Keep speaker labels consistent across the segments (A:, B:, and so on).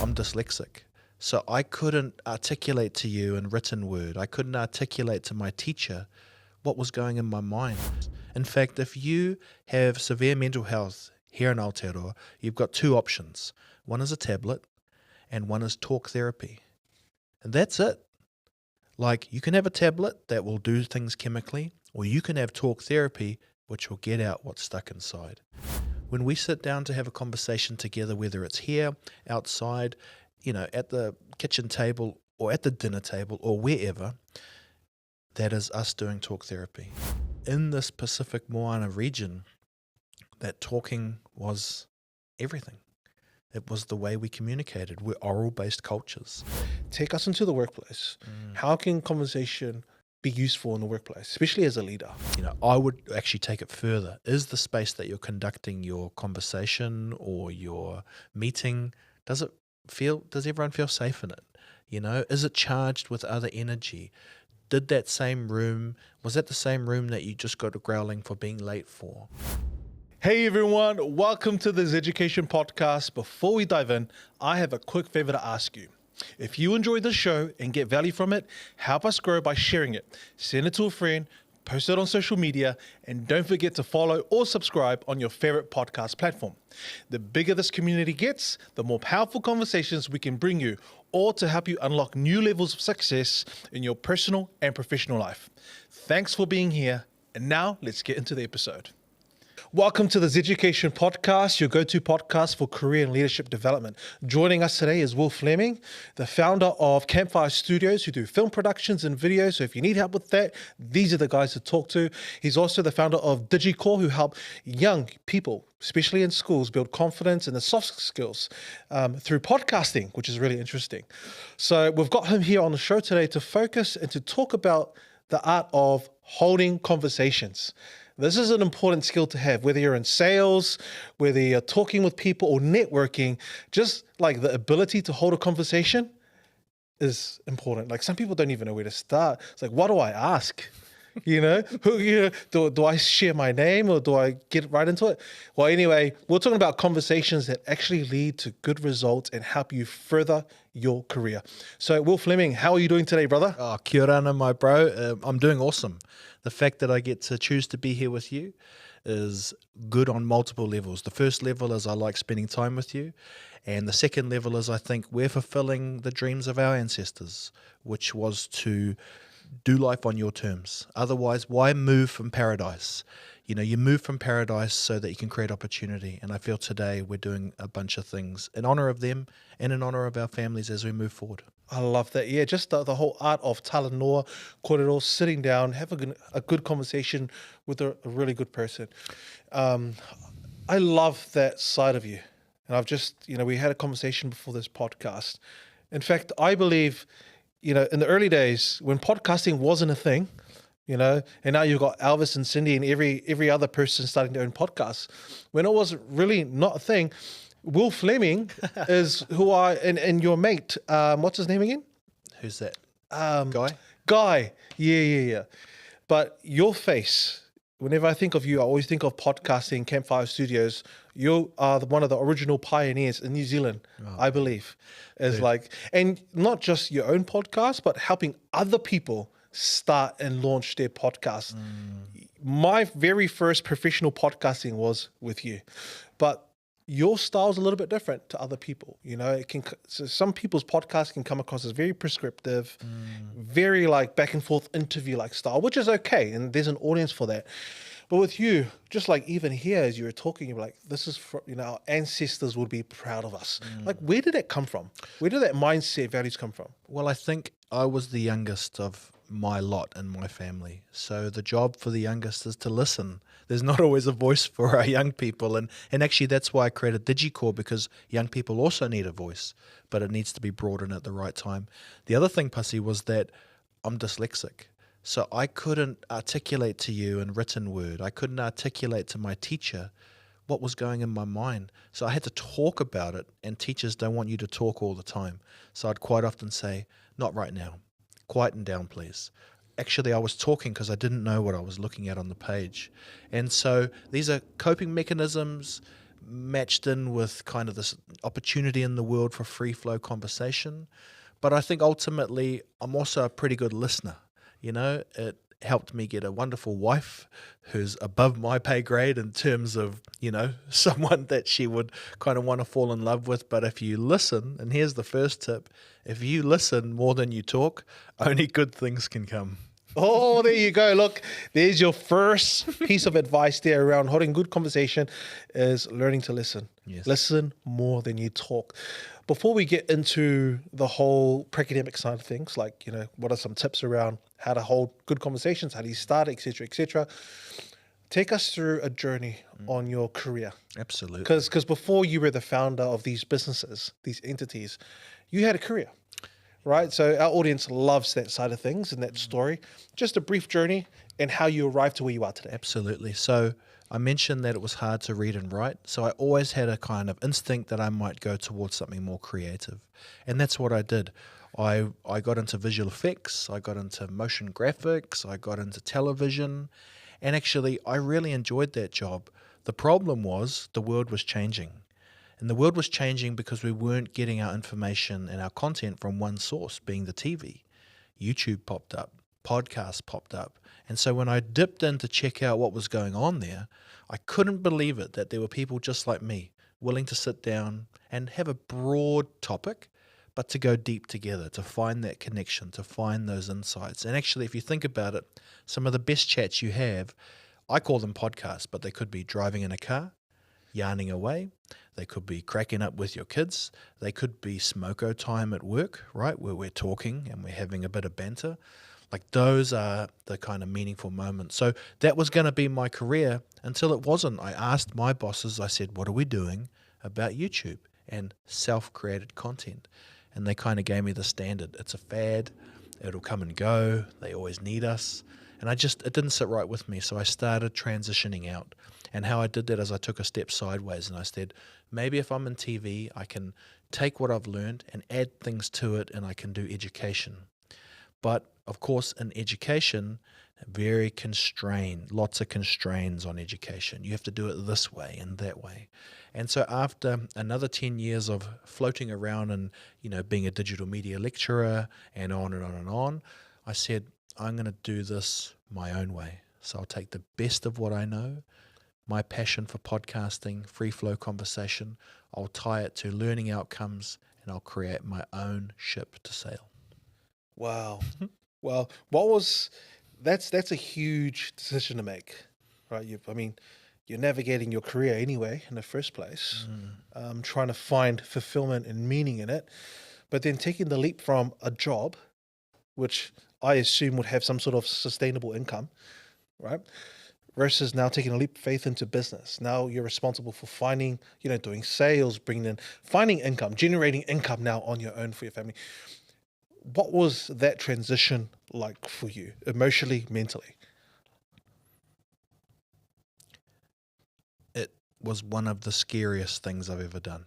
A: I'm dyslexic. So I couldn't articulate to you in written word. I couldn't articulate to my teacher what was going in my mind. In fact, if you have severe mental health here in Aotearoa, you've got two options. One is a tablet and one is talk therapy. And that's it. Like, you can have a tablet that will do things chemically, or you can have talk therapy, which will get out what's stuck inside. When we sit down to have a conversation together, whether it's here, outside, at the kitchen table or at the dinner table or wherever, that is us doing talk therapy. In this Pacific Moana region, that talking was everything. It was the way we communicated. We're oral-based cultures.
B: Take us into the workplace. How can conversation be useful in the workplace, especially as a leader?
A: I would actually take it further. Is the space that you're conducting your conversation or your meeting, does everyone feel safe in it? Is it charged with other energy? Was that the same room that you just got a growling for being late for?
B: Hey everyone, welcome to the Zeducation podcast. Before we dive in, I have a quick favor to ask you. If you enjoy the show and get value from it, help us grow by sharing it. Send it to a friend, post it on social media, and don't forget to follow or subscribe on your favorite podcast platform. The bigger this community gets, the more powerful conversations we can bring you, all to help you unlock new levels of success in your personal and professional life. Thanks for being here, and now let's get into the episode. Welcome to the Zeducation podcast, your go-to podcast for career and leadership development. Joining us today is Will Fleming, the founder of Campfire Studios, who do film productions and videos. So if you need help with that, these are the guys to talk to. He's also the founder of Digicore, who help young people, especially in schools, build confidence and the soft skills through podcasting, which is really interesting. So we've got him here on the show today to focus and to talk about the art of holding conversations. This is an important skill to have, whether you're in sales, whether you're talking with people or networking. Just like the ability to hold a conversation is important. Like, some people don't even know where to start. It's like, what do I ask? Do I share my name or do I get right into it? Well, anyway, we're talking about conversations that actually lead to good results and help you further your career. So, Will Fleming, how are you doing today, brother?
A: Oh, kia ora, my bro. I'm doing awesome. The fact that I get to choose to be here with you is good on multiple levels. The first level is I like spending time with you. And the second level is I think we're fulfilling the dreams of our ancestors, which was to do life on your terms. Otherwise, why move from paradise? You move from paradise so that you can create opportunity. And I feel today we're doing a bunch of things in honor of them and in honor of our families as we move forward.
B: I love that. Yeah, just the whole art of talanoa, kōrero, sitting down, having a good conversation with a really good person. I love that side of you. And I've just, we had a conversation before this podcast. In fact, I believe, in the early days when podcasting wasn't a thing, and now you've got Elvis and Cindy and every other person starting to own podcasts. When it was really not a thing, Will Fleming is and your mate, what's his name again?
A: Who's that?
B: Guy. Yeah. But your face, whenever I think of you, I always think of podcasting, Campfire Studios. You are one of the original pioneers in New Zealand, I believe. And not just your own podcast, but helping other people start and launch their podcast. My very first professional podcasting was with you. But your style is a little bit different to other people. So some people's podcasts can come across as very prescriptive, very like back and forth interview like style, which is okay. And there's an audience for that. But with you, just like even here, as you were talking, you were like, this is, our ancestors would be proud of us. Like, where did that come from? Where did that mindset, values come from?
A: Well, I think I was the youngest of my lot in my family. So the job for the youngest is to listen. There's not always a voice for our young people. And actually that's why I created Digicore, because young people also need a voice, but it needs to be brought in at the right time. The other thing, Pasi, was that I'm dyslexic. So I couldn't articulate to you in written word. I couldn't articulate to my teacher what was going in my mind. So I had to talk about it, and teachers don't want you to talk all the time. So I'd quite often say, not right now. Quieten down, please. Actually, I was talking because I didn't know what I was looking at on the page. And so these are coping mechanisms, matched in with kind of this opportunity in the world for free flow conversation. But I think ultimately I'm also a pretty good listener. It helped me get a wonderful wife who's above my pay grade in terms of, someone that she would kind of want to fall in love with. But if you listen, and here's the first tip, if you listen more than you talk, only good things can come.
B: Oh, there you go. Look, there's your first piece of advice there around holding good conversation is learning to listen.
A: Yes.
B: Listen more than you talk. Before we get into the whole pre-academic side of things, like, what are some tips around how to hold good conversations, how do you start, et cetera, take us through a journey on your career.
A: Absolutely.
B: Because before you were the founder of these businesses, these entities, you had a career. Right, so our audience loves that side of things and that story. Just a brief journey and how you arrived to where you are today.
A: Absolutely. So I mentioned that it was hard to read and write. So I always had a kind of instinct that I might go towards something more creative. And that's what I did. I got into visual effects. I got into motion graphics. I got into television. And actually, I really enjoyed that job. The problem was the world was changing. And the world was changing because we weren't getting our information and our content from one source, being the TV. YouTube popped up, podcasts popped up. And so when I dipped in to check out what was going on there, I couldn't believe it that there were people just like me willing to sit down and have a broad topic, but to go deep together, to find that connection, to find those insights. And actually, if you think about it, some of the best chats you have, I call them podcasts, but they could be driving in a car, yarning away. They could be cracking up with your kids. They could be smoko time at work, right, where we're talking and we're having a bit of banter. Like those are the kind of meaningful moments. So that was going to be my career until it wasn't. I asked my bosses, I said, what are we doing about YouTube and self-created content? And they kind of gave me the standard. It's a fad. It'll come and go. They always need us. And it didn't sit right with me. So I started transitioning out. And how I did that is I took a step sideways and I said, maybe if I'm in TV, I can take what I've learned and add things to it and I can do education. But of course, in education, very constrained, lots of constraints on education. You have to do it this way and that way. And so after another 10 years of floating around and, being a digital media lecturer and on and on and on, I said, I'm going to do this my own way. So I'll take the best of what I know, my passion for podcasting, free flow conversation. I'll tie it to learning outcomes and I'll create my own ship to sail.
B: Wow. Well, that's a huge decision to make, right? You're navigating your career anyway in the first place, trying to find fulfillment and meaning in it, but then taking the leap from a job, which I assume would have some sort of sustainable income, right? Versus now taking a leap of faith into business. Now you're responsible for finding, doing sales, finding income, generating income now on your own for your family. What was that transition like for you, emotionally, mentally?
A: It was one of the scariest things I've ever done.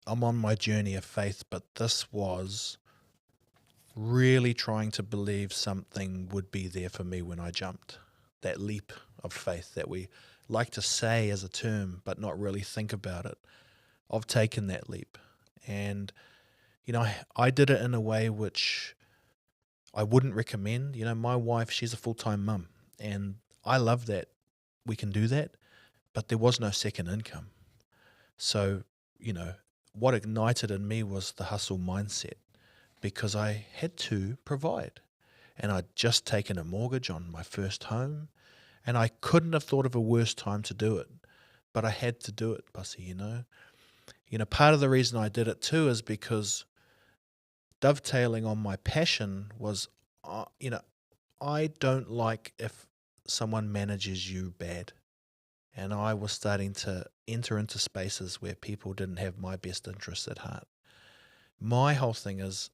A: I'm on my journey of faith, but this was really trying to believe something would be there for me when I jumped. That leap of faith that we like to say as a term, but not really think about it. I've taken that leap. And, I did it in a way which I wouldn't recommend. My wife, she's a full-time mum, and I love that we can do that, but there was no second income. So, what ignited in me was the hustle mindset, because I had to provide. And I'd just taken a mortgage on my first home, and I couldn't have thought of a worse time to do it, but I had to do it, Bussy, Part of the reason I did it too is because dovetailing on my passion was, I don't like if someone manages you bad. And I was starting to enter into spaces where people didn't have my best interests at heart. My whole thing is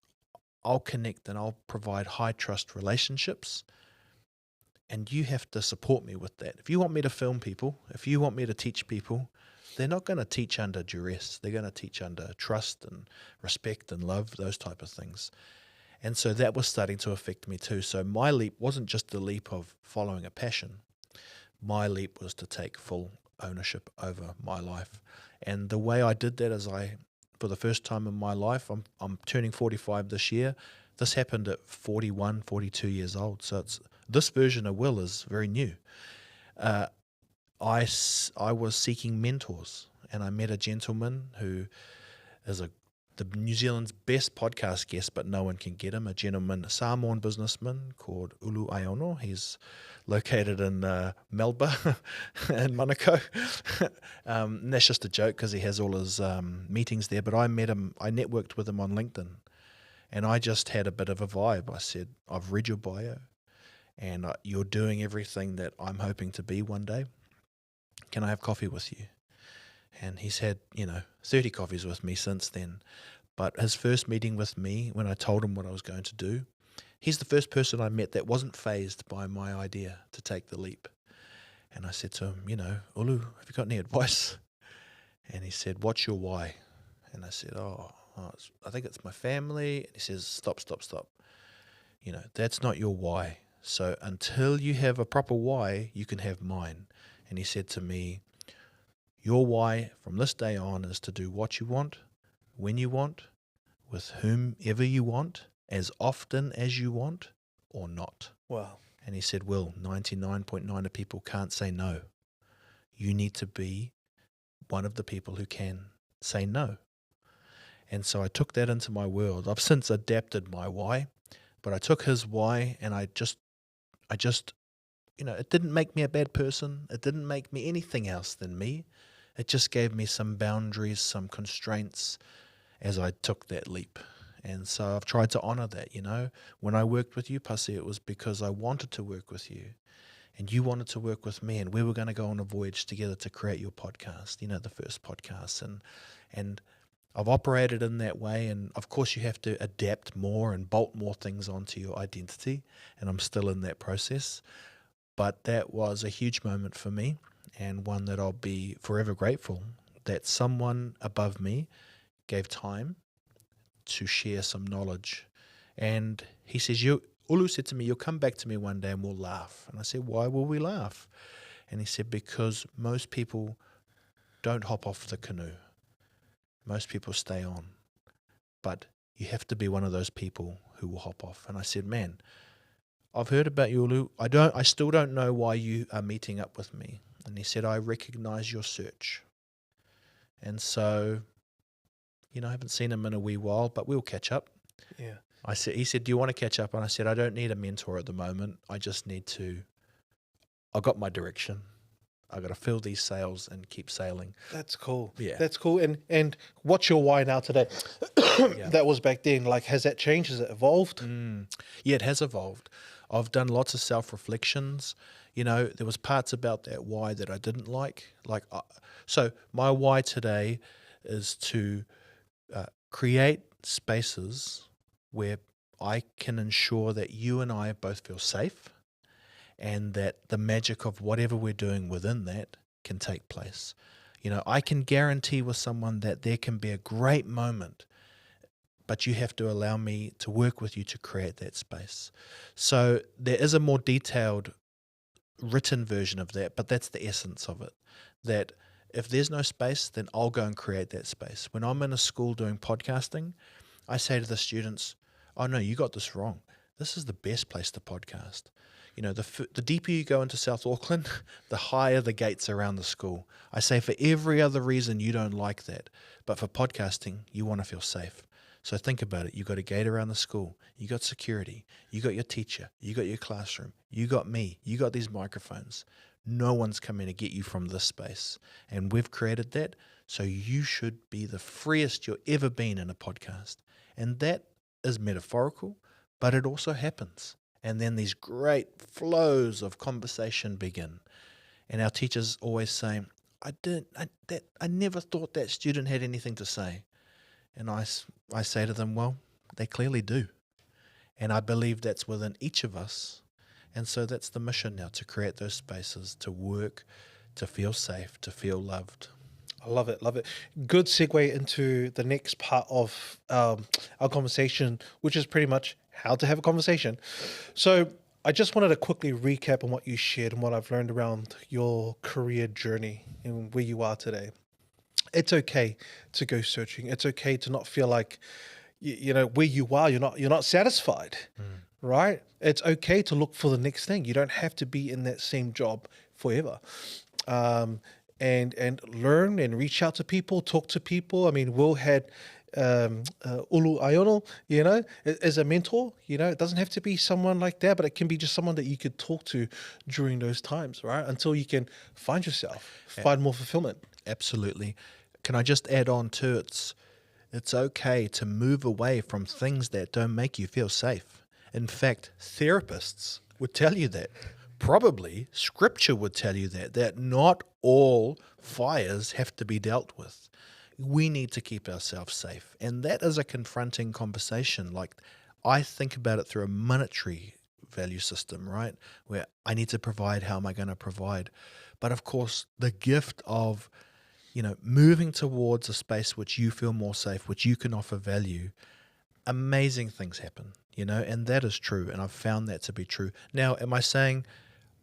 A: I'll connect and I'll provide high trust relationships, and you have to support me with that. If you want me to film people, if you want me to teach people, they're not going to teach under duress. They're going to teach under trust and respect and love, those type of things. And so that was starting to affect me too. So my leap wasn't just the leap of following a passion, my leap was to take full ownership over my life. And the way I did that is for the first time in my life, I'm turning 45 this year. This happened at 41, 42 years old. So this version of Will is very new. I was seeking mentors, and I met a gentleman who is the New Zealand's best podcast guest, but no one can get him, a gentleman, a Samoan businessman called Ulu Aiono. He's located in Melba in Manukau. And that's just a joke because he has all his meetings there, but I met him, I networked with him on LinkedIn, and I just had a bit of a vibe. I said, I've read your bio, and you're doing everything that I'm hoping to be one day. Can I have coffee with you? And he's had, 30 coffees with me since then. But his first meeting with me, when I told him what I was going to do, he's the first person I met that wasn't fazed by my idea to take the leap. And I said to him, Ulu, have you got any advice? And he said, what's your why? And I said, I think it's my family. And he says, stop. That's not your why. So until you have a proper why, you can have mine. And he said to me, your why from this day on is to do what you want, when you want, with whomever you want, as often as you want, or not.
B: Wow.
A: And he said, Will, 99.9 of people can't say no. You need to be one of the people who can say no. And so I took that into my world. I've since adapted my why, but I took his why, and I just it didn't make me a bad person. It didn't make me anything else than me. It just gave me some boundaries, some constraints as I took that leap. And so I've tried to honor that, When I worked with you, Pasi, it was because I wanted to work with you. And you wanted to work with me, and we were going to go on a voyage together to create your podcast, the first podcast. And I've operated in that way, and of course you have to adapt more and bolt more things onto your identity, and I'm still in that process. But that was a huge moment for me, and one that I'll be forever grateful that someone above me gave time to share some knowledge. And he says, Ulu said to me, you'll come back to me one day and we'll laugh. And I said, why will we laugh? And he said, because most people don't hop off the canoe. Most people stay on. But you have to be one of those people who will hop off. And I said, man, I've heard about you, Ulu. I still don't know why you are meeting up with me. And he said, I recognize your search. And so, I haven't seen him in a wee while, but we'll catch up.
B: Yeah.
A: He said, do you want to catch up? And I said, I don't need a mentor at the moment. I just need I got my direction. I got to fill these sails and keep sailing.
B: That's cool.
A: Yeah.
B: That's cool. And what's your why now today?
A: Yeah.
B: That was back then. Like, has that changed? Has it evolved?
A: Yeah, it has evolved. I've done lots of self-reflections. There was parts about that why that I didn't like. So my why today is to create spaces where I can ensure that you and I both feel safe, and that the magic of whatever we're doing within that can take place. I can guarantee with someone that there can be a great moment, but you have to allow me to work with you to create that space. So there is a more detailed written version of that, but that's the essence of it. That if there's no space, then I'll go and create that space. When I'm in a school doing podcasting, I say to the students, oh no, you got this wrong. This is the best place to podcast. The deeper you go into South Auckland, the higher the gates around the school. I say for every other reason you don't like that, but for podcasting, you want to feel safe. So think about it. You got a gate around the school. You got security. You got your teacher. You got your classroom. You got me. You got these microphones. No one's coming to get you from this space. And we've created that, so you should be the freest you've ever been in a podcast. And that is metaphorical, but it also happens. And then these great flows of conversation begin. And our teachers always say, I never thought that student had anything to say. And I say to them, well, they clearly do. And I believe that's within each of us. And so that's the mission now, to create those spaces, to work, to feel safe, to feel loved.
B: I love it. Good segue into the next part of our conversation, which is pretty much how to have a conversation. So I just wanted to quickly recap on what you shared and what I've learned around your career journey and where you are today. It's okay to go searching. It's okay to not feel like where you are, you're not satisfied, right? It's okay to look for the next thing. You don't have to be in that same job forever. And learn and reach out to people, talk to people. I mean, Will had Ulu Iono, as a mentor. It doesn't have to be someone like that, but it can be just someone that you could talk to during those times, right? Until you can find yourself, find more fulfillment.
A: Absolutely. Can I just add on to it's okay to move away from things that don't make you feel safe. In fact, therapists would tell you that. Probably scripture would tell you that not all fires have to be dealt with. We need to keep ourselves safe. And that is a confronting conversation. Like, I think about it through a monetary value system, right? Where I need to provide, how am I going to provide? But of course, the gift of, moving towards a space which you feel more safe, which you can offer value, amazing things happen, and that is true. And I've found that to be true. Now, am I saying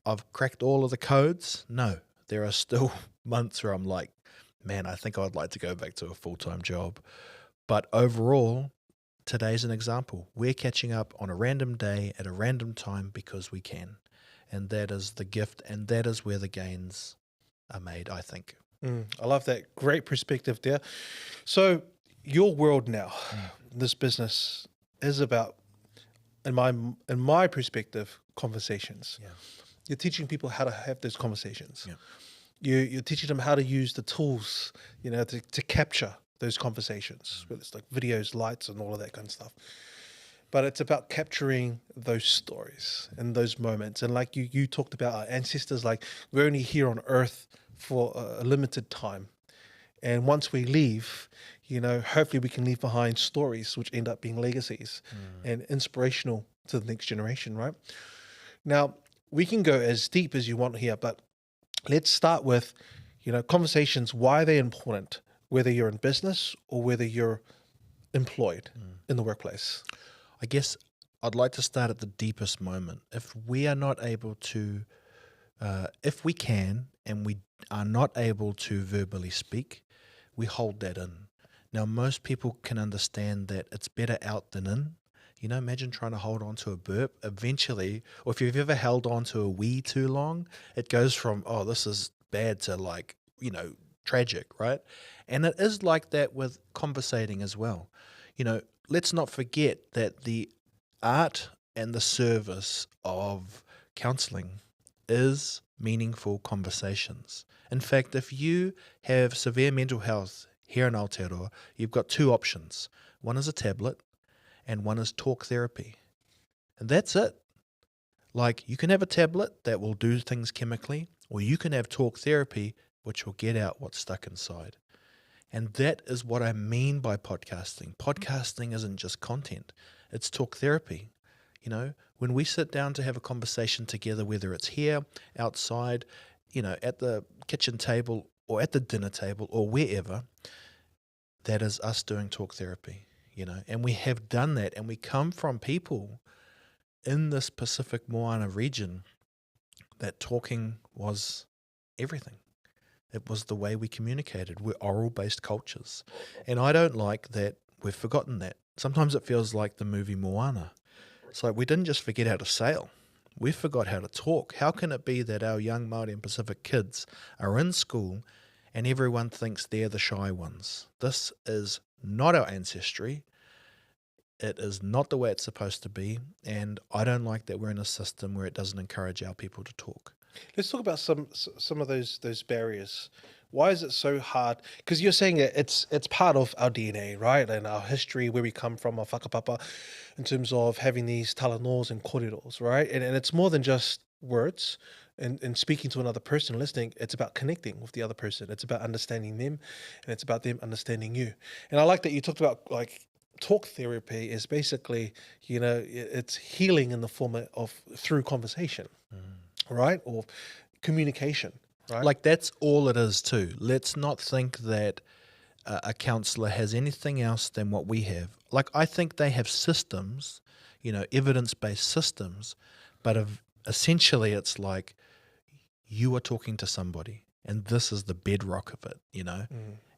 A: I've cracked all of the codes? No, there are still months where I'm like, man, I think I'd like to go back to a full-time job. But overall, today's an example. We're catching up on a random day at a random time because we can. And that is the gift, and that is where the gains are made, I think.
B: I love that. Great perspective there. So your world now, this business is about, in my perspective, conversations.
A: Yeah.
B: You're teaching people how to have those conversations.
A: Yeah.
B: You're teaching them how to use the tools, to capture those conversations, whether it's like videos, lights, and all of that kind of stuff. But it's about capturing those stories and those moments. And like you talked about our ancestors, like we're only here on Earth for a limited time. And once we leave, hopefully we can leave behind stories which end up being legacies and inspirational to the next generation, right? Now, we can go as deep as you want here, but let's start with, conversations. Why are they important, whether you're in business or whether you're employed in the workplace?
A: I guess I'd like to start at the deepest moment. If we are not able to, if we can, and we are not able to verbally speak, we hold that in. Now, most people can understand that it's better out than in. Imagine trying to hold on to a burp. Eventually, or if you've ever held on to a wee too long, it goes from, oh, this is bad to like, tragic, right? And it is like that with conversating as well. Let's not forget that the art and the service of counseling is meaningful conversations. In fact, if you have severe mental health here in Aotearoa, you've got two options. One is a tablet and one is talk therapy. And that's it. Like, you can have a tablet that will do things chemically, or you can have talk therapy, which will get out what's stuck inside. And that is what I mean by podcasting. Podcasting isn't just content. It's talk therapy. When we sit down to have a conversation together, whether it's here, outside, at the kitchen table or at the dinner table or wherever, that is us doing talk therapy, and we have done that, and we come from people in this Pacific Moana region that talking was everything. It was the way we communicated. We're oral-based cultures. And I don't like that we've forgotten that. Sometimes it feels like the movie Moana. It's like we didn't just forget how to sail. We forgot how to talk. How can it be that our young Māori and Pacific kids are in school and everyone thinks they're the shy ones? This is not our ancestry. It is not the way it's supposed to be. And I don't like that we're in a system where it doesn't encourage our people to talk.
B: Let's talk about some of those barriers. Why is it so hard? Because you're saying it's part of our DNA, right? And our history, where we come from, our whakapapa, in terms of having these talanors and kōreros, right? And it's more than just words and speaking to another person, listening. It's about connecting with the other person. It's about understanding them, and it's about them understanding you. And I like that you talked about, like, talk therapy is basically, it's healing in the form of through conversation, right? Or communication. Right.
A: Like, that's all it is too. Let's not think that a counsellor has anything else than what we have. Like, I think they have systems, evidence-based systems, But essentially it's like you are talking to somebody, and this is the bedrock of it,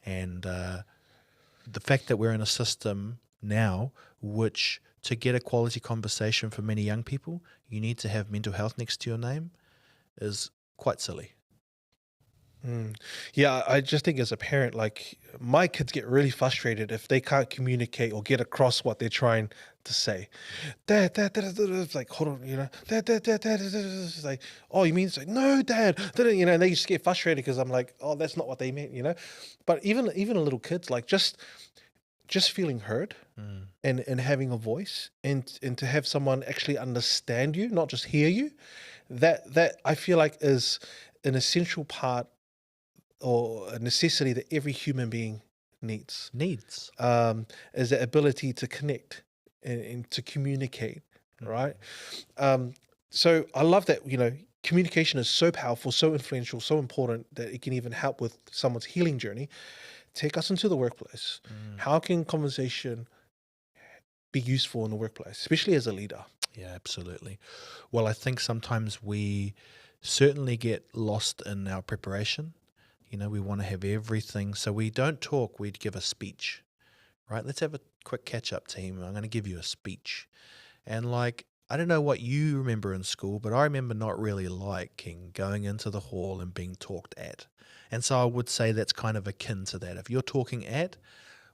A: and the fact that we're in a system now which, to get a quality conversation for many young people, you need to have mental health next to your name is quite silly.
B: Yeah, I just think as a parent, like my kids get really frustrated if they can't communicate or get across what they're trying to say. It's like, hold on, dad, it's like, oh, you mean, it's like, no, dad, and they just get frustrated because I'm like, oh, that's not what they meant, But even little kids, like just feeling heard and having a voice and to have someone actually understand you, not just hear you, that I feel like is an essential part or a necessity that every human being needs. Is the ability to connect and to communicate, right? So I love that, communication is so powerful, so influential, so important that it can even help with someone's healing journey. Take us into the workplace. How can conversation be useful in the workplace, especially as a leader?
A: Yeah, absolutely. Well, I think sometimes we certainly get lost in our preparation. We want to have everything. So we don't talk, we'd give a speech, right? Let's have a quick catch up, team. I'm going to give you a speech. And like, I don't know what you remember in school, but I remember not really liking going into the hall and being talked at. And so I would say that's kind of akin to that. If you're talking at,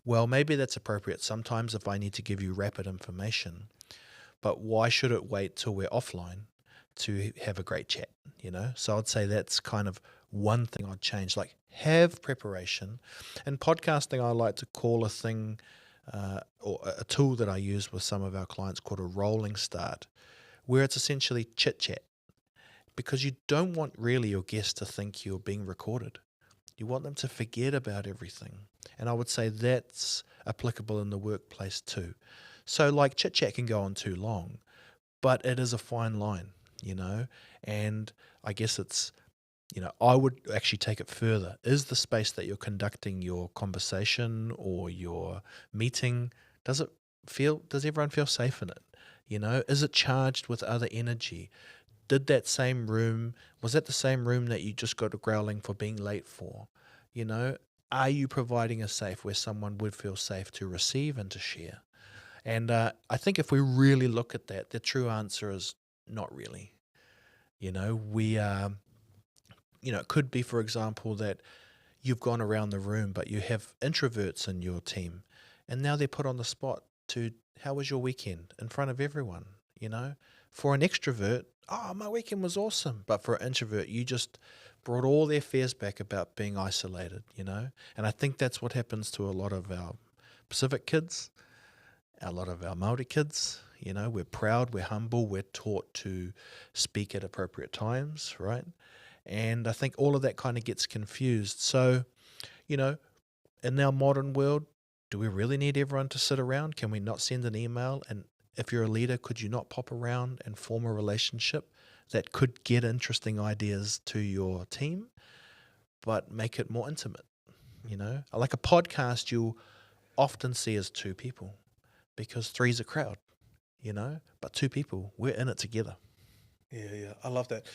A: well, maybe that's appropriate sometimes if I need to give you rapid information. But why should it wait till we're offline to have a great chat, So I'd say that's kind of one thing I'd change, like have preparation. And podcasting, I like to call a thing or a tool that I use with some of our clients called a rolling start, where it's essentially chit-chat, because you don't want really your guests to think you're being recorded. You want them to forget about everything. And I would say that's applicable in the workplace too. So like chit-chat can go on too long, but it is a fine line, and I guess it's, I would actually take it further. Is the space that you're conducting your conversation or your meeting, does everyone feel safe in it? Is it charged with other energy? Was that the same room that you just got a growling for being late for? Are you providing a safe where someone would feel safe to receive and to share? And I think if we really look at that, the true answer is not really. We it could be, for example, that you've gone around the room, but you have introverts in your team, and now they're put on the spot to, how was your weekend, in front of everyone, For an extrovert, oh, my weekend was awesome. But for an introvert, you just brought all their fears back about being isolated, And I think that's what happens to a lot of our Pacific kids, a lot of our Māori kids. We're proud, we're humble, we're taught to speak at appropriate times, right? And I think all of that kind of gets confused. So, in our modern world, do we really need everyone to sit around? Can we not send an email? And if you're a leader, could you not pop around and form a relationship that could get interesting ideas to your team, but make it more intimate? Like a podcast, you'll often see as two people, because three's a crowd, but two people, we're in it together.
B: Yeah, I love that.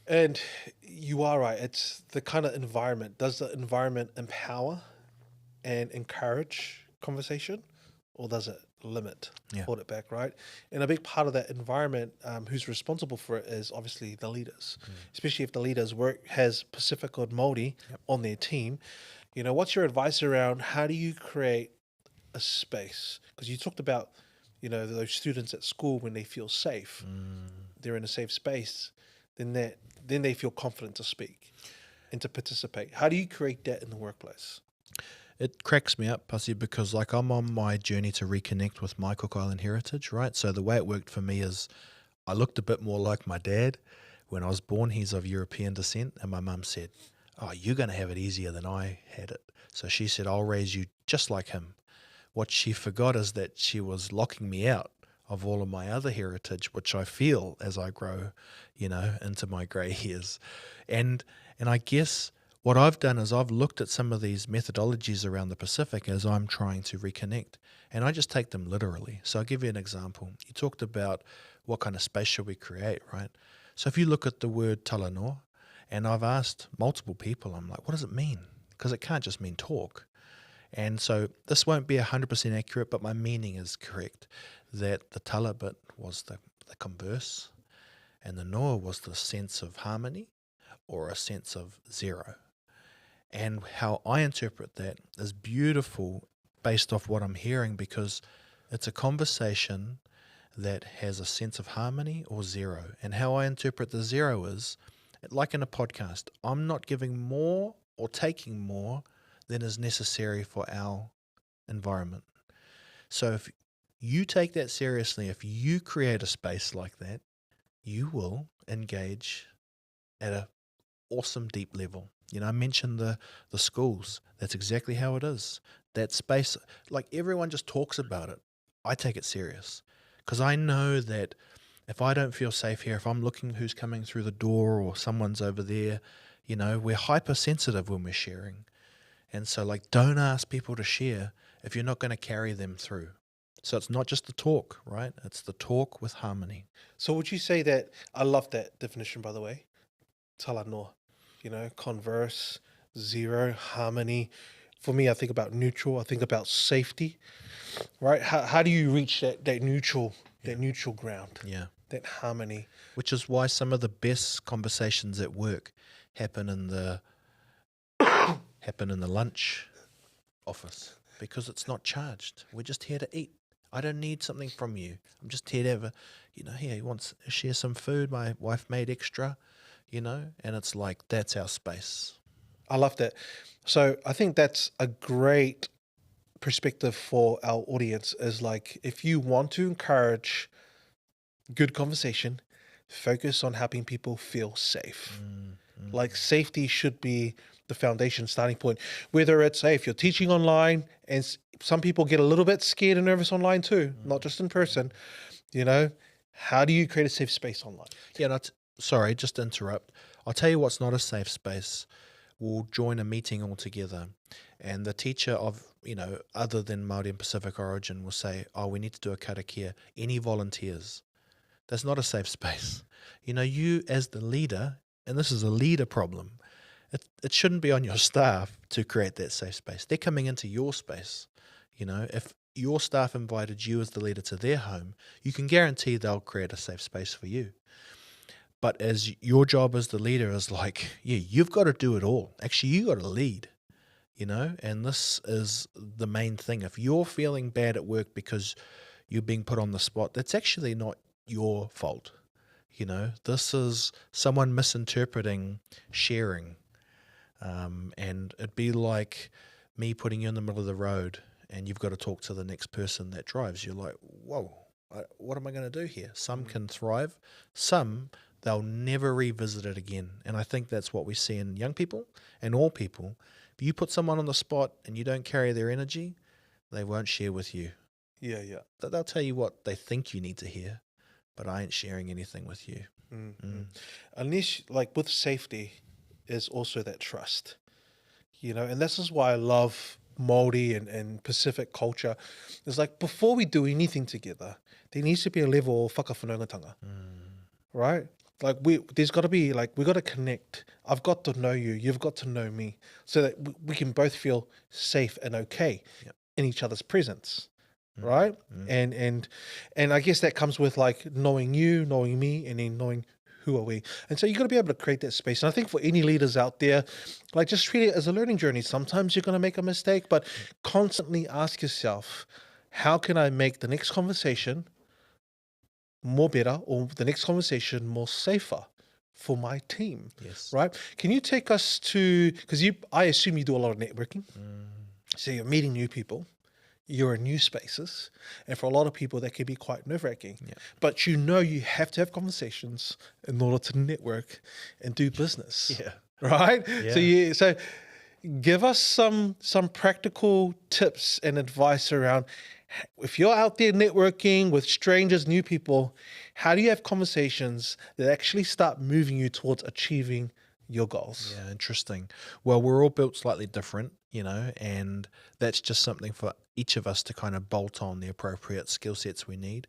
B: And you are right. It's the kind of environment. Does the environment empower and encourage conversation, or does it limit, hold it back, right? And a big part of that environment, who's responsible for it, is obviously the leaders, especially if the leaders has Pacific or Māori on their team. What's your advice around how do you create a space? Because you talked about, those students at school, when they feel safe, they're in a safe space, then they feel confident to speak and to participate. How do you create that in the workplace?
A: It cracks me up, Pasi, because like I'm on my journey to reconnect with my Cook Island heritage, right? So the way it worked for me is I looked a bit more like my dad. When I was born, he's of European descent, and my mum said, oh, you're going to have it easier than I had it. So she said, I'll raise you just like him. What she forgot is that she was locking me out of all of my other heritage, which I feel as I grow, into my grey hairs. And I guess what I've done is I've looked at some of these methodologies around the Pacific as I'm trying to reconnect, and I just take them literally. So I'll give you an example. You talked about what kind of space should we create, right? So if you look at the word talanoa, and I've asked multiple people, I'm like, what does it mean? Because it can't just mean talk. And so this won't be 100% accurate, but my meaning is correct, that the tala bit was the converse, and the noa was the sense of harmony or a sense of zero. And how I interpret that is beautiful based off what I'm hearing, because it's a conversation that has a sense of harmony or zero. And how I interpret the zero is, like in a podcast, I'm not giving more or taking more than is necessary for our environment. So if you take that seriously, if you create a space like that, you will engage at a awesome deep level. You know, I mentioned the schools. That's exactly how it is. That space, like everyone just talks about it. I take it serious because I know that if I don't feel safe here, if I'm looking who's coming through the door or someone's over there, you know, we're hypersensitive when we're sharing. And so, like, don't ask people to share if you're not going to carry them through. So it's not just the talk, right? It's the talk with harmony.
B: So would you say that, I love that definition, by the way, talanoa, you know, converse, zero, harmony. For me, I think about neutral, I think about safety, right? How do you reach that neutral, that neutral ground,
A: Yeah.
B: that harmony?
A: Which is why some of the best conversations at work happen in the lunch office, because it's not charged. We're just here to eat. I don't need something from you. I'm just here to have a, you know, here, he wants to share some food. My wife made extra, you know, and it's like, that's our space.
B: I love that. So I think that's a great perspective for our audience, is like, if you want to encourage good conversation, focus on helping people feel safe. Like, safety should be the foundation, starting point. Whether it's, hey, if you're teaching online, and some people get a little bit scared and nervous online too, not just in person, you know, how do you create a safe space online?
A: Yeah, sorry, just to interrupt. I'll tell you what's not a safe space. We'll join a meeting all together, and the teacher of, you know, other than Māori and Pacific origin will say, oh, we need to do a karakia. Any volunteers? That's not a safe space. You know, you as the leader, and this is a leader problem, it shouldn't be on your staff to create that safe space. They're coming into your space. You know, if your staff invited you as the leader to their home, you can guarantee they'll create a safe space for you. But as your job as the leader is like, yeah, you've got to do it all. Actually, you got to lead, you know, and this is the main thing. If you're feeling bad at work because you're being put on the spot, that's actually not your fault. You know, this is someone misinterpreting sharing. And it'd be like me putting you in the middle of the road and you've got to talk to the next person that drives. You're like, whoa, what am I going to do here? Some can thrive. Some, they'll never revisit it again. And I think that's what we see in young people and all people. If you put someone on the spot and you don't carry their energy, they won't share with you.
B: Yeah.
A: They'll tell you what they think you need to hear, but I ain't sharing anything with you.
B: Unless, like, with safety is also that trust, you know, and this is why I love Māori and Pacific culture. It's like, before we do anything together, there needs to be a level of whakawhanaungatanga, right? Like, there's got to be, like, we got to connect. I've got to know you, you've got to know me, so that we can both feel safe and okay in each other's presence. Right. And I guess that comes with, like, knowing you, knowing me, and then knowing who are we. And so you got to be able to create that space. And I think for any leaders out there, like, just treat it as a learning journey. Sometimes you're going to make a mistake, but constantly ask yourself, how can I make the next conversation more better, or the next conversation more safer for my team?
A: Yes.
B: Right. Can you take us to, because I assume you do a lot of networking. So you're meeting new people. You're in new spaces, and for a lot of people that can be quite nerve-wracking. But you know, you have to have conversations in order to network and do business. Right. So give us some practical tips and advice around, if you're out there networking with strangers, new people, how do you have conversations that actually start moving you towards achieving your goals?
A: Yeah, interesting. Well, we're all built slightly different, you know, and that's just something for each of us to kind of bolt on the appropriate skill sets we need.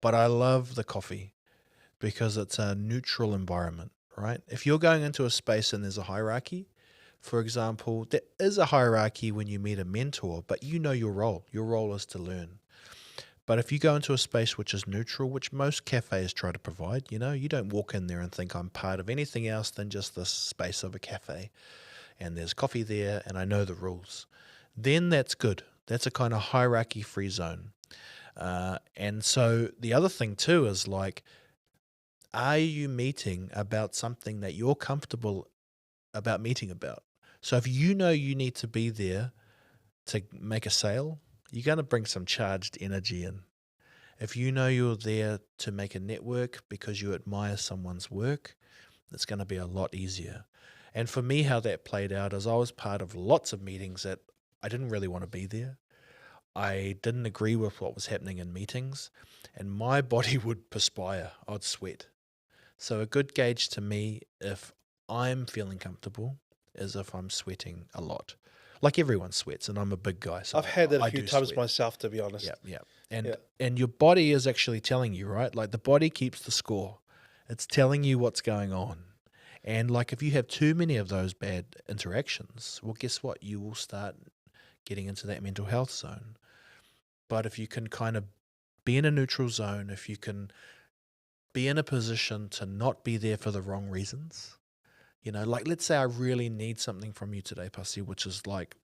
A: But I love the coffee because it's a neutral environment, right? If you're going into a space and there's a hierarchy, for example, there is a hierarchy when you meet a mentor, but you know your role. Your role is to learn. But if you go into a space which is neutral, which most cafes try to provide, you don't walk in there and think I'm part of anything else than just this space of a cafe. And there's coffee there and I know the rules. Then that's good. That's a kind of hierarchy-free zone. And so the other thing too is like, are you meeting about something that you're comfortable about meeting about? So if you know you need to be there to make a sale, you're going to bring some charged energy in. If you know you're there to make a network because you admire someone's work, it's going to be a lot easier. And for me, how that played out is I was part of lots of meetings that I didn't really want to be there. I didn't agree with what was happening in meetings, and my body would perspire. I'd sweat. So a good gauge to me, if I'm feeling comfortable, is if I'm sweating a lot. Like everyone sweats, and I'm a big guy. So
B: I've had that
A: I
B: a few
A: do
B: times
A: sweat.
B: myself, to be honest.
A: Yeah. And
B: Yeah.
A: and your body is actually telling you, right? Like the body keeps the score. It's telling you what's going on. And like if you have too many of those bad interactions, well, guess what? You will start getting into that mental health zone. But if you can kind of be in a neutral zone, if you can be in a position to not be there for the wrong reasons, like let's say I really need something from you today, Pasi, which is like,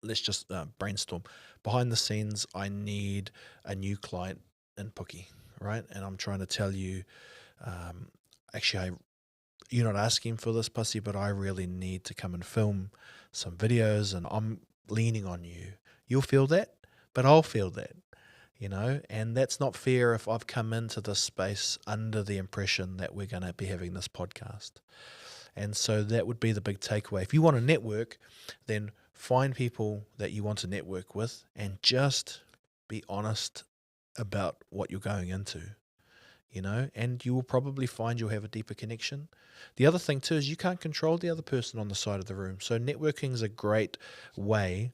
A: let's just brainstorm. Behind the scenes, I need a new client in Puki, right? And I'm trying to tell you, actually, you're not asking for this, Pasi, but I really need to come and film some videos and I'm leaning on you. You'll feel that, but I'll feel that, and that's not fair if I've come into this space under the impression that we're going to be having this podcast. And so that would be the big takeaway. If you want to network, then find people that you want to network with and just be honest about what you're going into, and you will probably find you'll have a deeper connection. The other thing too is you can't control the other person on the side of the room. So networking is a great way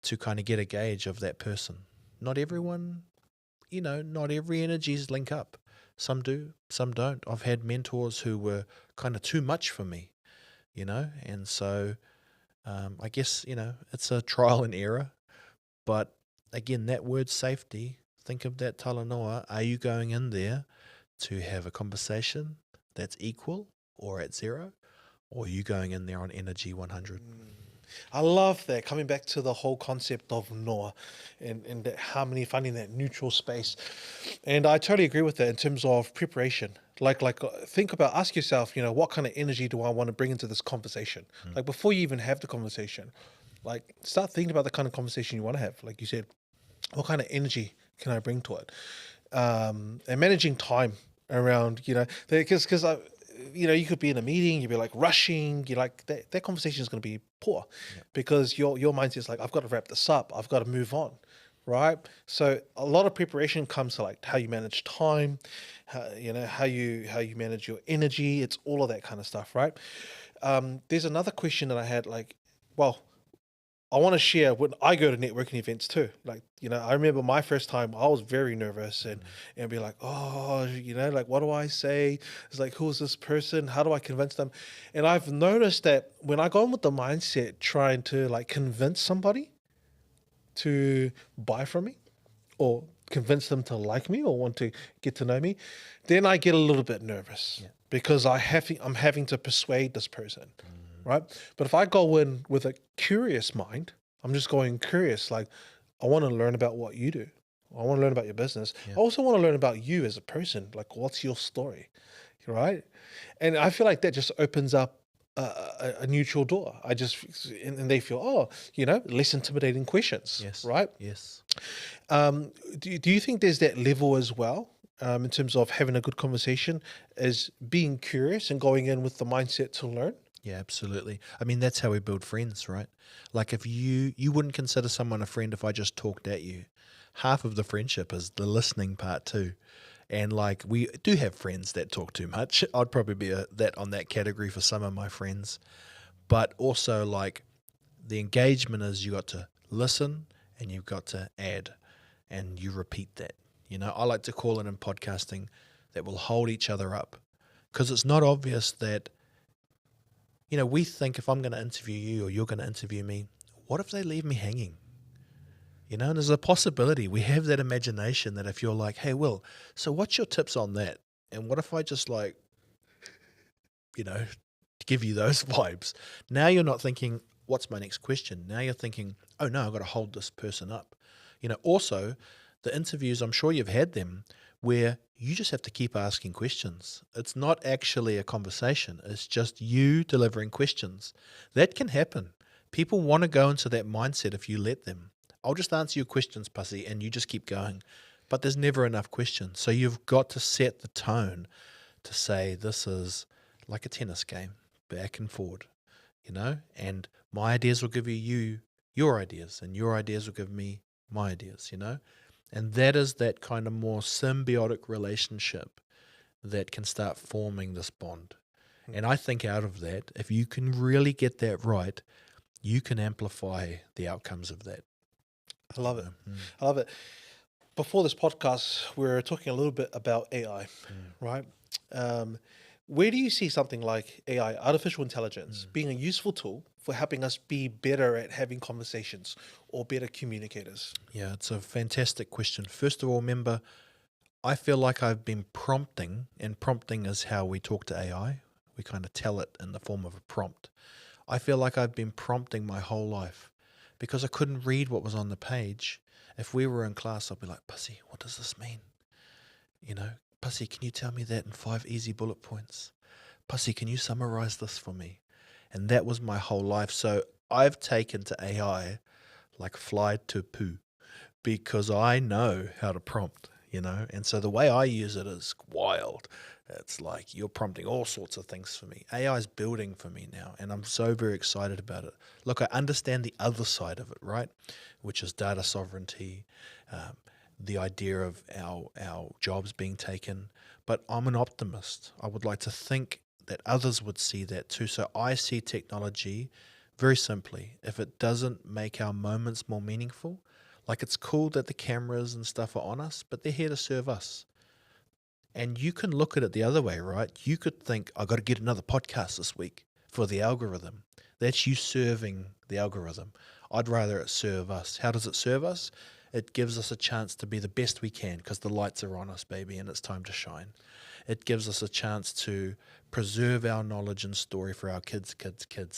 A: to kind of get a gauge of that person. Not everyone, not every energies link up. Some do, some don't. I've had mentors who were kind of too much for me, and so I guess, it's a trial and error. But again, that word safety, think of that talanoa. Are you going in there to have a conversation that's equal or at zero? Or are you going in there on energy 100?
B: I love that, coming back to the whole concept of noa and that harmony, finding that neutral space. And I totally agree with that in terms of preparation. Like think about, ask yourself, what kind of energy do I want to bring into this conversation? Like before you even have the conversation, like start thinking about the kind of conversation you want to have. Like you said, what kind of energy can I bring to it? And managing time around, because you could be in a meeting, you'd be like rushing, you're like that conversation is going to be poor because your mindset is like, I've got to wrap this up, I've got to move on, right? So a lot of preparation comes to like how you manage time, how you manage your energy. It's all of that kind of stuff, right? There's another question that I had, I want to share when I go to networking events too. I remember my first time, I was very nervous and be like, what do I say? It's like, who's this person? How do I convince them? And I've noticed that when I go in with the mindset trying to convince somebody to buy from me or convince them to like me or want to get to know me, then I get a little bit nervous because I'm having to persuade this person. Right? But if I go in with a curious mind, I'm just going curious, like I want to learn about what you do. I want to learn about your business. I also want to learn about you as a person. Like, what's your story? Right? And I feel like that just opens up a neutral door. And they feel, less intimidating questions.
A: Yes.
B: Right?
A: Yes. Do
B: you think there's that level as well? In terms of having a good conversation, is being curious and going in with the mindset to learn?
A: Yeah, absolutely. I mean, that's how we build friends, right? Like if you wouldn't consider someone a friend if I just talked at you. Half of the friendship is the listening part too. And like we do have friends that talk too much. I'd probably be on that category for some of my friends. But also like the engagement is you got to listen and you've got to add and you repeat that. I like to call it in podcasting that will hold each other up, because it's not obvious that, we think if I'm going to interview you or you're going to interview me, what if they leave me hanging? And there's a possibility. We have that imagination that if you're like, hey, Will, so what's your tips on that? And what if I just give you those vibes? Now you're not thinking, what's my next question? Now you're thinking, oh no, I've got to hold this person up. Also the interviews, I'm sure you've had them, where you just have to keep asking questions. It's not actually a conversation. It's just you delivering questions. That can happen. People want to go into that mindset if you let them. I'll just answer your questions, Pussy, and you just keep going. But there's never enough questions. So you've got to set the tone to say this is like a tennis game, back and forward, and my ideas will give you your ideas, and your ideas will give me my ideas, and that is that kind of more symbiotic relationship that can start forming this bond. And I think out of that, if you can really get that right, you can amplify the outcomes of that.
B: I love it. I love it. Before this podcast, we were talking a little bit about AI, right? Where do you see something like AI, artificial intelligence, being a useful tool for helping us be better at having conversations or better communicators?
A: Yeah, it's a fantastic question. First of all, remember, I feel like I've been prompting, and prompting is how we talk to AI. We kind of tell it in the form of a prompt. I feel like I've been prompting my whole life because I couldn't read what was on the page. If we were in class, I'd be like, Pussy, what does this mean? Pussy, can you tell me that in 5 easy bullet points? Pussy, can you summarize this for me? And that was my whole life. So I've taken to AI like fly to poo, because I know how to prompt, and so the way I use it is wild. It's like you're prompting all sorts of things for me. AI is building for me now, and I'm so very excited about it. Look, I understand the other side of it, right? Which is data sovereignty, the idea of our jobs being taken. But I'm an optimist. I would like to think that others would see that too. So I see technology very simply. If it doesn't make our moments more meaningful, like it's cool that the cameras and stuff are on us, but they're here to serve us. And you can look at it the other way, right? You could think, I got to get another podcast this week for the algorithm. That's you serving the algorithm. I'd rather it serve us. How does it serve us? It gives us a chance to be the best we can because the lights are on us, baby, and it's time to shine. It gives us a chance to preserve our knowledge and story for our kids.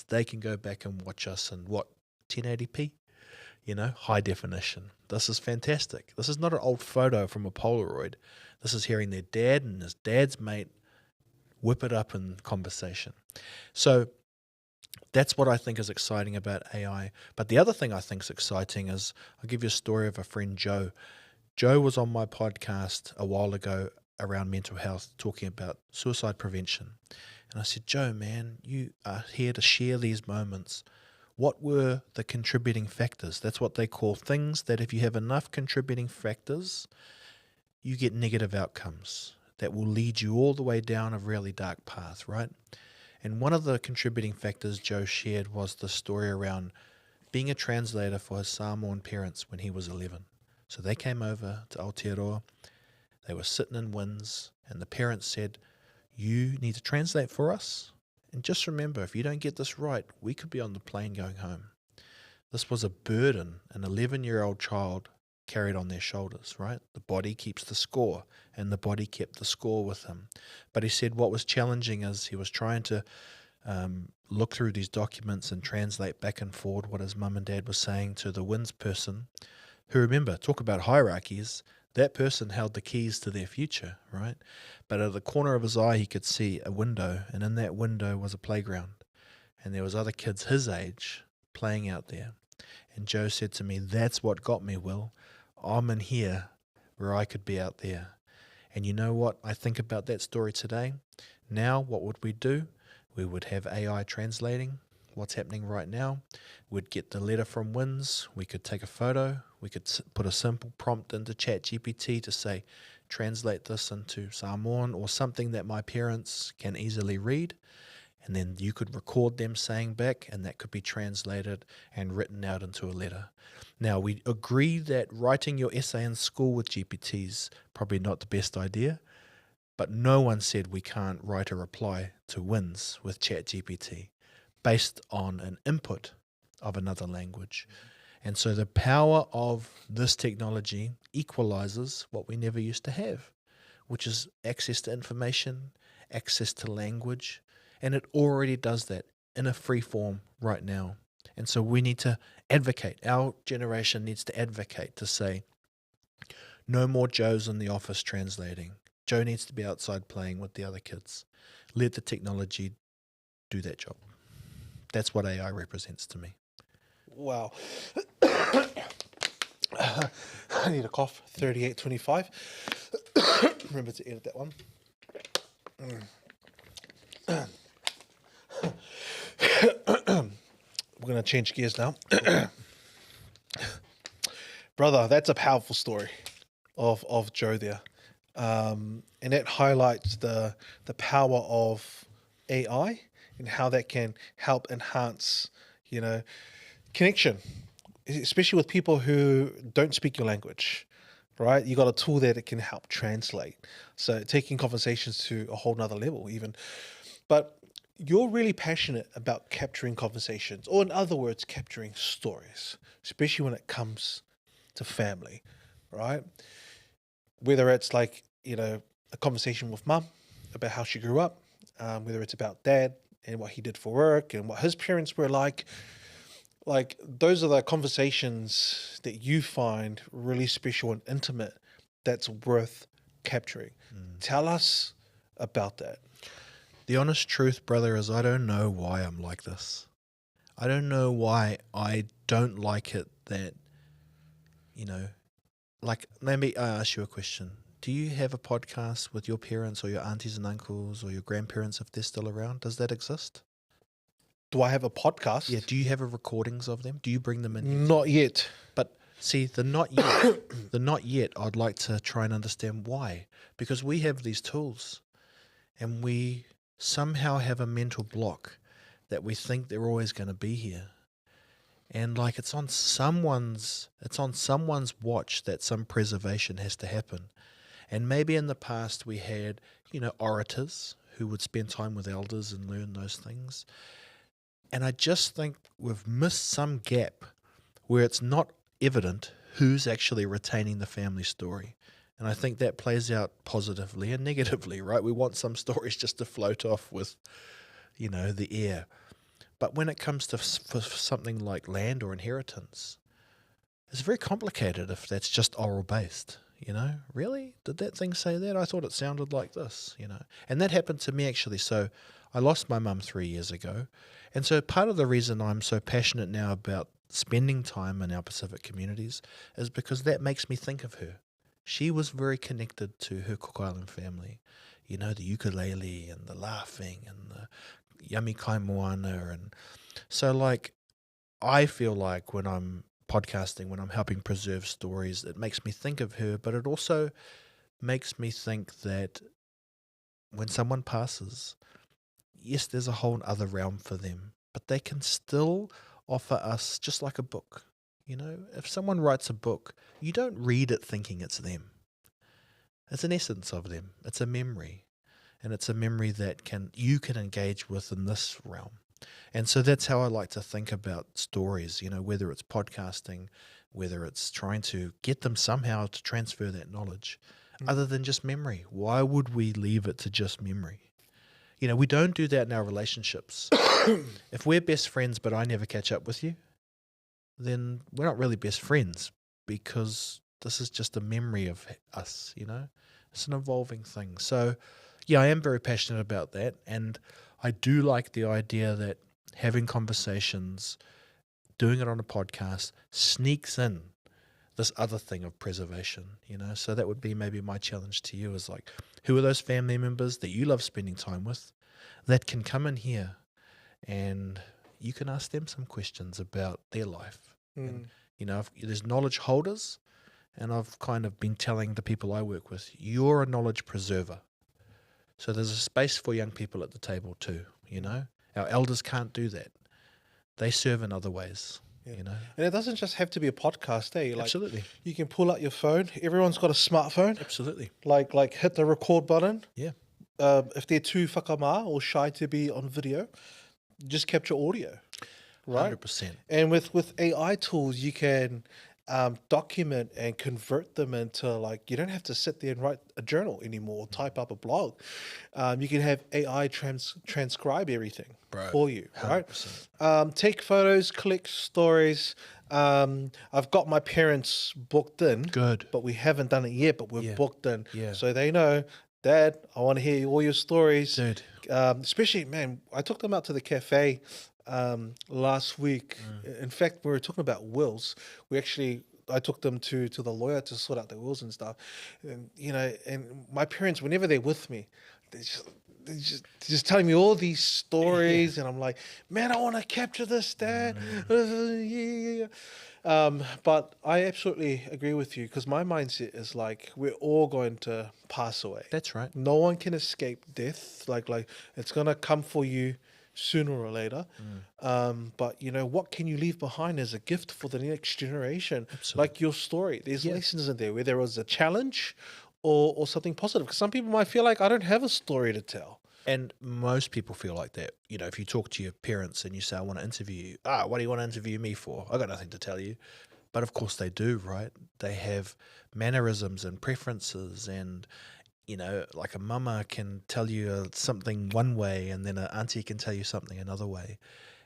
A: They can go back and watch us in 1080p? High definition. This is fantastic. This is not an old photo from a Polaroid. This is hearing their dad and his dad's mate whip it up in conversation. So that's what I think is exciting about AI. But the other thing I think is exciting is, I'll give you a story of a friend, Joe. Joe was on my podcast a while ago around mental health, talking about suicide prevention. And I said, Joe, man, you are here to share these moments. What were the contributing factors? That's what they call things that if you have enough contributing factors, you get negative outcomes that will lead you all the way down a really dark path, right? And one of the contributing factors Joe shared was the story around being a translator for his Samoan parents when he was 11. So they came over to Aotearoa. They were sitting in winds, and the parents said, you need to translate for us. And just remember, if you don't get this right, we could be on the plane going home. This was a burden an 11-year-old child carried on their shoulders, right? The body keeps the score, and the body kept the score with him. But he said what was challenging is he was trying to look through these documents and translate back and forward what his mum and dad was saying to the winds person, who, remember, talk about hierarchies, that person held the keys to their future, right? But at the corner of his eye, he could see a window, and in that window was a playground. And there was other kids his age playing out there. And Joe said to me, that's what got me, Will. I'm in here where I could be out there. And you know what I think about that story today? Now, what would we do? We would have AI translating what's happening right now. We'd get the letter from Winds. We could take a photo. We could put a simple prompt into ChatGPT to say, translate this into Samoan or something that my parents can easily read. And then you could record them saying back, and that could be translated and written out into a letter. Now, we agree that writing your essay in school with GPT's probably not the best idea, but no one said we can't write a reply to wins with ChatGPT based on an input of another language. And so the power of this technology equalizes what we never used to have, which is access to information, access to language, and it already does that in a free form right now. And so we need to advocate. Our generation needs to advocate to say, no more Joes in the office translating. Joe needs to be outside playing with the other kids. Let the technology do that job. That's what AI represents to me.
B: Wow. I need a cough. 38.25. Remember to edit that one. We're going to change gears now. Brother, that's a powerful story of Joe there. And it highlights the power of AI and how that can help enhance, connection, especially with people who don't speak your language, right? You got a tool there that can help translate. So taking conversations to a whole nother level even. But you're really passionate about capturing conversations, or in other words, capturing stories, especially when it comes to family, right? Whether it's like, a conversation with mum about how she grew up, whether it's about dad and what he did for work and what his parents were like those are the conversations that you find really special and intimate that's worth capturing. Tell us about that.
A: The honest truth, brother, is I don't know why I'm like this. I don't know why I don't like it that, let me ask you a question. Do you have a podcast with your parents or your aunties and uncles or your grandparents if they're still around? Does that exist?
B: Do I have a podcast?
A: Yeah. Do you have recordings of them? Do you bring them in?
B: Not yet.
A: But see, the not yet, I'd like to try and understand why. Because we have these tools and we somehow have a mental block that we think they're always going to be here. And it's on someone's watch that some preservation has to happen. And maybe in the past we had, orators who would spend time with elders and learn those things. And I just think we've missed some gap where it's not evident who's actually retaining the family story. And I think that plays out positively and negatively, right? We want some stories just to float off with, the air. But when it comes to for something like land or inheritance, it's very complicated if that's just oral based. Really? Did that thing say that? I thought it sounded like this, And that happened to me actually. So I lost my mum 3 years ago. And so part of the reason I'm so passionate now about spending time in our Pacific communities is because that makes me think of her. She was very connected to her Cook Island family. The ukulele and the laughing and the yummy kai moana. And so I feel like when I'm podcasting, when I'm helping preserve stories, it makes me think of her, but it also makes me think that when someone passes, yes, there's a whole other realm for them, but they can still offer us just like a book. If someone writes a book, you don't read it thinking it's them. It's an essence of them. It's a memory, and it's a memory that you can engage with in this realm. And so that's how I like to think about stories, whether it's podcasting, whether it's trying to get them somehow to transfer that knowledge, other than just memory. Why would we leave it to just memory? We don't do that in our relationships. If we're best friends but I never catch up with you, then we're not really best friends because this is just a memory of us, It's an evolving thing. So, yeah, I am very passionate about that. And I do like the idea that having conversations, doing it on a podcast, sneaks in this other thing of preservation, So that would be maybe my challenge to you is who are those family members that you love spending time with that can come in here and you can ask them some questions about their life. And, if there's knowledge holders, and I've kind of been telling the people I work with, you're a knowledge preserver. So there's a space for young people at the table too. you know. Our elders can't do that. They serve in other ways, you know.
B: And it doesn't just have to be a podcast, eh? Like,
A: Absolutely.
B: you can pull out your phone. Everyone's got a smartphone.
A: Absolutely.
B: Like hit the record button.
A: Yeah.
B: If they're too whakama or shy to be on video, just capture audio, right?
A: 100%.
B: And with AI tools, you can document and convert them into, like, you don't have to sit there and write a journal anymore or type up a blog. You can have AI transcribe everything for you, right?
A: 100%.
B: Take photos, click stories. I've got my parents booked in.
A: Good.
B: But we haven't done it yet, but we've booked in.
A: Yeah.
B: So they know, Dad, I want to hear all your stories.
A: Dude.
B: Especially, man, I took them out to the cafe last week. In fact, we were talking about wills. I took them to the lawyer to sort out the wills and stuff. And, you know, and my parents, whenever they're with me, they're just telling me all these stories, and I'm like, man, I want to capture this, Dad. Yeah. But I absolutely agree with you, because my mindset is like, we're all going to pass away.
A: That's right.
B: No one can escape death. Like it's gonna come for you sooner or later. But you know, what can you leave behind as a gift for the next generation?
A: Absolutely.
B: Like your story. There's lessons in there, whether it was a challenge or something positive. Because some people might feel like, I don't have a story to tell.
A: And most people feel like that. You know, if you talk to your parents and you say, I want to interview you. What do you want to interview me for? I got nothing to tell you. But of course they do, right? They have mannerisms and preferences, and, you know, like a mama can tell you something one way, and then an auntie can tell you something another way.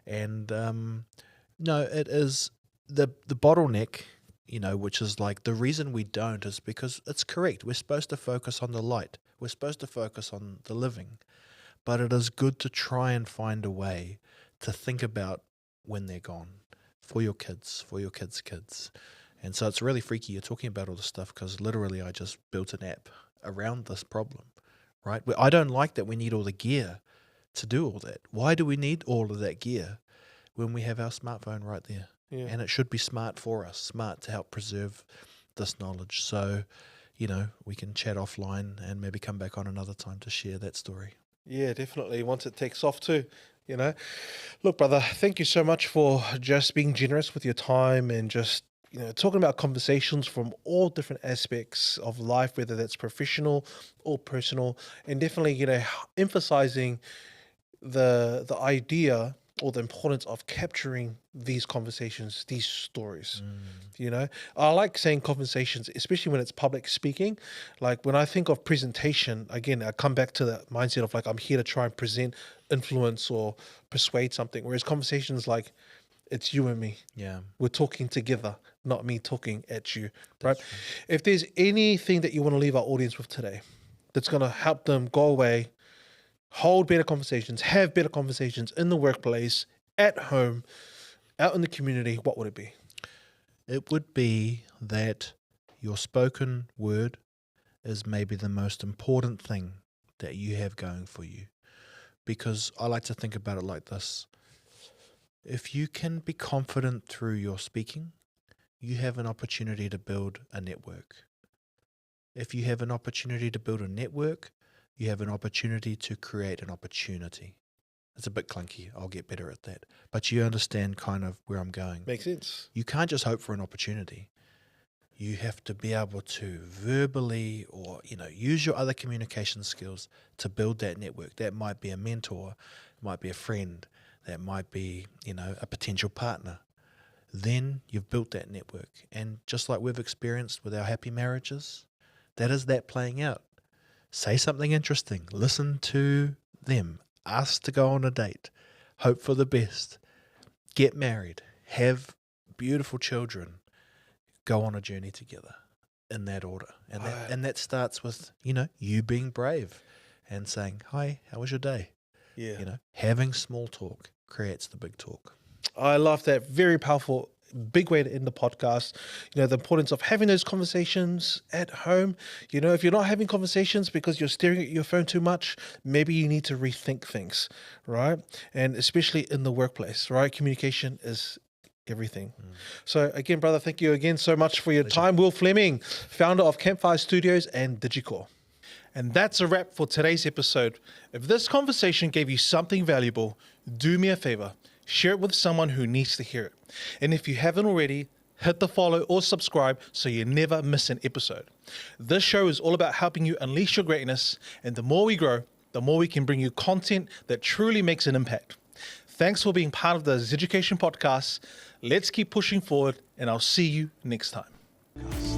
A: And no, it is the bottleneck, you know, which is like, the reason we don't is because it's correct. We're supposed to focus on the light. We're supposed to focus on the living. But it is good to try and find a way to think about when they're gone, for your kids, for your kids' kids. And so it's really freaky you're talking about all this stuff, because literally I just built an app around this problem, right? I don't like that we need all the gear to do all that. Why do we need all of that gear when we have our smartphone right there?
B: Yeah.
A: And it should be smart for us, smart to help preserve this knowledge. So, you know, we can chat offline and maybe come back on another time to share that story.
B: Yeah, definitely. Once it takes off too, you know. Look, brother, thank you so much for just being generous with your time, and just, you know, talking about conversations from all different aspects of life, whether that's professional or personal, and definitely, you know, emphasizing the idea or the importance of capturing these conversations, these stories. You know, I like saying conversations, especially when it's public speaking. Like when I think of presentation, again, I come back to that mindset of like, I'm here to try and present, influence, or persuade something. Whereas conversations, like, it's you and me.
A: Yeah.
B: We're talking together, not me talking at you. Right? If there's anything that you want to leave our audience with today that's going to help them go away, hold better conversations, have better conversations in the workplace, at home, out in the community, what would it be?
A: It would be that your spoken word is maybe the most important thing that you have going for you. Because I like to think about it like this. If you can be confident through your speaking, you have an opportunity to build a network. If you have an opportunity to build a network, you have an opportunity to create an opportunity. It's a bit clunky. I'll get better at that. But you understand kind of where I'm going.
B: Makes sense.
A: You can't just hope for an opportunity. You have to be able to verbally, or, you know, use your other communication skills to build that network. That might be a mentor, it might be a friend, that might be, you know, a potential partner. Then you've built that network. And just like we've experienced with our happy marriages, that is that playing out. Say something interesting, listen to them, ask to go on a date, hope for the best, get married, have beautiful children, go on a journey together in that order. And that starts with, you know, you being brave and saying, hi, how was your day?
B: Yeah.
A: You know, having small talk creates the big talk.
B: I love that. Very powerful, big way to end the podcast. You know, the importance of having those conversations at home. You know, if you're not having conversations because you're staring at your phone too much, maybe you need to rethink things, right? And especially in the workplace, right? Communication is everything. So again, brother, thank you again so much for your time. Will Fleming, founder of Campfire Studios and Digicore. And that's a wrap for today's episode. If this conversation gave you something valuable, do me a favor, share it with someone who needs to hear it. And if you haven't already, hit the follow or subscribe so you never miss an episode. This show is all about helping you unleash your greatness, and the more we grow, the more we can bring you content that truly makes an impact. Thanks for being part of the Zeducation podcast. Let's keep pushing forward, and I'll see you next time.